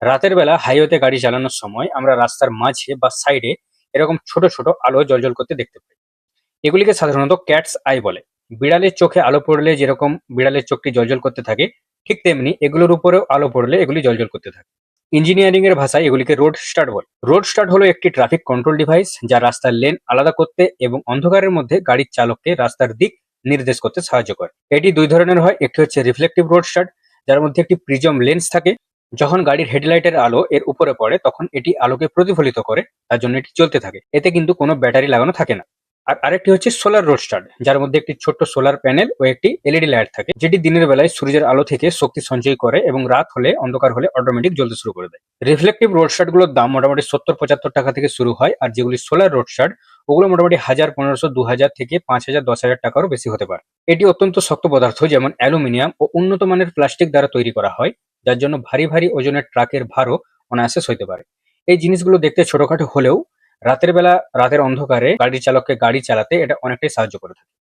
রাতের বেলা হাইওয়েতে গাড়ি চালানোর সময় আমরা রাস্তার মাঝে বা সাইডে এরকম ছোট ছোট আলো জ্বলজ্বল করতে দেখতে পাই। এগুলিকে সাধারণত ক্যাটস আই বলে। বিড়ালের চোখে আলো পড়লে যেরকম বিড়ালের চোখটি জ্বলজ্বল করতে থাকে, ঠিক তেমনি এগুলোর উপরেও আলো পড়লে এগুলি জ্বলজ্বল করতে থাকে। ইঞ্জিনিয়ারিং এর ভাষায় এগুলিকে রোড স্টার্ট বলে। রোড স্টার্ট হলো একটি ট্রাফিক কন্ট্রোল ডিভাইস যা রাস্তার লেন আলাদা করতে এবং অন্ধকারের মধ্যে গাড়ির চালককে রাস্তার দিক নির্দেশ করতে সাহায্য করে। এটি দুই ধরনের হয়, একটি হচ্ছে রিফ্লেকটিভ রোড স্টার্ট, যার মধ্যে একটি প্রিজম লেন্স থাকে। যখন গাড়ির হেডলাইটের আলো এর উপরে পড়ে তখন এটি আলোকে প্রতিফলিত করে, তার জন্য এটি জ্বলতে থাকে। এতে কিন্তু কোনো ব্যাটারি লাগানো থাকে না। আর আরেকটি হচ্ছে সোলার রোড স্টার্ট, যার মধ্যে একটি ছোট্ট সোলার প্যানেল ও একটি এলইডি লাইট থাকে, যেটি দিনের বেলায় সূর্যের আলো থেকে শক্তি সঞ্চয় করে এবং রাত হলে অন্ধকার হলে অটোমেটিক জ্বলতে শুরু করে দেয়। রিফ্লেকটিভ রোড স্টার্ট গুলোর দাম মোটামুটি 70-75 টাকা থেকে শুরু হয়, আর যেগুলি সোলার রোড স্টার্ট ওগুলো মোটামুটি 1000, 1500, 2000 থেকে 5000, 10,000 টাকারও বেশি হতে পারে। এটি অত্যন্ত শক্ত পদার্থ যেমন অ্যালুমিনিয়াম ও উন্নত মানের প্লাস্টিক দ্বারা তৈরি করা হয়, যার জন্য ভারী ভারী ওজনের ট্রাকের ভারও অনায়াসে সইতে পারে। এই জিনিসগুলো দেখতে ছোটখাটো হলেও রাতের বেলা রাতের অন্ধকারে গাড়ির চালককে গাড়ি চালাতে এটা অনেকটাই সাহায্য করে থাকে।